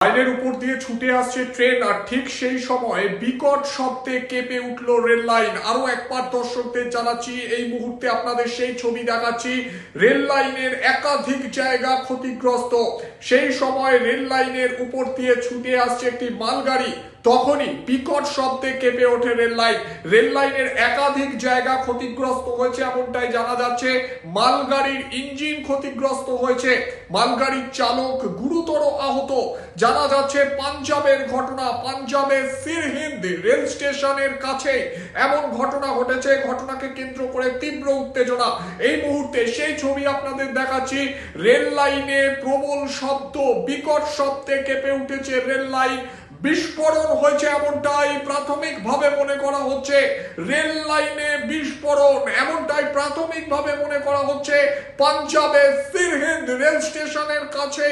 লাইনের উপর দিয়ে ছুটে আসছে ট্রেন, আর ঠিক সেই সময় বিকট শব্দে কেঁপে উঠলো রেল লাইন। আরো একবার দর্শকদের জানাচ্ছি, এই মুহূর্তে আপনাদের সেই ছবি দেখাচ্ছি। রেল লাইনের একাধিক জায়গা ক্ষতিগ্রস্ত। সেই সময় রেল লাইনের উপর দিয়ে ছুটে আসছে একটি মালগাড়ি, তখনই বিকট শব্দে কেঁপে ওঠে রেল লাইন। রেল লাইনের একাধিক জায়গা ক্ষতিগ্রস্ত হয়েছে এমনটাই জানা যাচ্ছে। মালগাড়ির ইঞ্জিন ক্ষতিগ্রস্ত হয়েছে, মালগাড়ির চালক গুরুতর আহত। জানা যাচ্ছে পাঞ্জাবের ঘটনা, পাঞ্জাবের সিরহিন্দ রেল স্টেশনের কাছে এমন ঘটনা ঘটেছে। ঘটনাকে কেন্দ্র করে তীব্র উত্তেজনা। এই মুহূর্তে সেই ছবি আপনাদের দেখাচ্ছি। রেল লাইনে প্রবল শব্দ, বিকট শব্দে কেঁপে উঠেছে রেল লাইন। বিস্ফোরণ হয়েছে এমনটাই প্রাথমিকভাবে মনে করা হচ্ছে। রেল লাইনে বিস্ফোরণ এমনটাই প্রাথমিকভাবে মনে করা হচ্ছে। পাঞ্জাবের সিরহিন্দ রেল স্টেশনের কাছে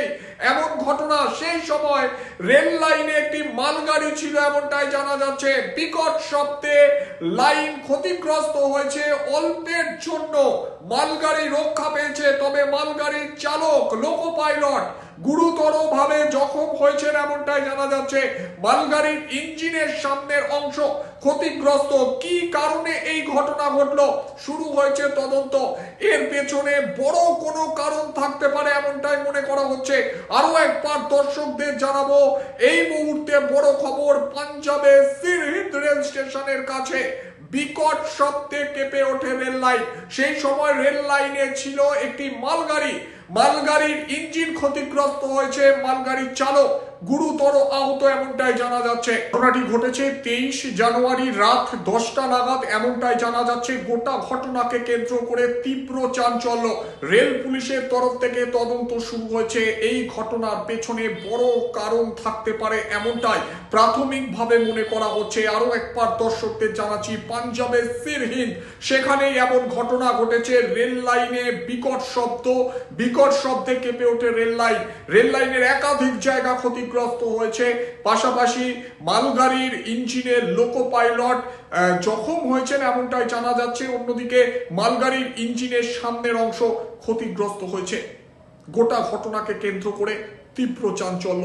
এমন ঘটনা। সেই সময় রেল লাইনে একটি মালগাড়ি ছিল এমনটাই জানা যাচ্ছে। বিকট শব্দে লাইন ক্ষতিগ্রস্ত হয়েছে। অল্পের জন্য মালগাড়ি রক্ষা পেয়েছে, তবে মালগাড়ির চালক লোকো পাইলট গুরুতর ভাবে জখম হয়েছেন এমনটাই জানা যাচ্ছে। মালগাড়ির ইঞ্জিনের সামনের অংশ ক্ষতিগ্রস্ত। কি কারণে এই ঘটনা ঘটলো, শুরু হয়েছে তদন্ত। এর পেছনে বড় কোনো কারণ থাকতে পারে এমনটাই মনে করা হচ্ছে। আরো একবার দর্শকদের জানাবো, এই মুহূর্তে বড় খবর, পাঞ্জাবের সিরহিন্দ রেল স্টেশনের কাছে বিকট শব্দে কেঁপে ওঠে রেল লাইন। সেই সময় রেল লাইনে ছিল একটি মালগাড়ি, মালগাড়ির ইঞ্জিন ক্ষতিগ্রস্ত হয়েছে, মালগাড়ির চালক গুরুতর আহত এমনটাই জানা যাচ্ছে। ঘটনাটি ঘটেছে 23 জানুয়ারি রাত 10টা নাগাদ এমনটাই জানা যাচ্ছে। গোটা ঘটনাকে কেন্দ্র করে তীব্র চাঞ্চল্য। রেল পুলিশের তরফ থেকে তদন্ত শুরু হয়েছে। এই ঘটনার পেছনে বড় কারণ থাকতে পারে এমনটাই প্রাথমিকভাবে মনে করা হচ্ছে। আরো একবার দর্শকদের জানাচ্ছি, পাঞ্জাবের সিরহিন্দ সেখানেই এমন ঘটনা ঘটেছে। রেল লাইনে বিকট শব্দ, বিকট শব্দে কেঁপে ওঠে রেল লাইন। রেল লাইনের একাধিক জায়গা ক্ষতিগ্রস্ত হয়েছে। পাশাপাশি মালগাড়ির ইঞ্জিনের লোকো পাইলট জখম হয়েছেন এমনটাই জানা যাচ্ছে। অন্যদিকে মালগাড়ির ইঞ্জিনের সামনের অংশ ক্ষতিগ্রস্ত হয়েছে। গোটা ঘটনাকে কেন্দ্র করে তীব্র চাঞ্চল্য।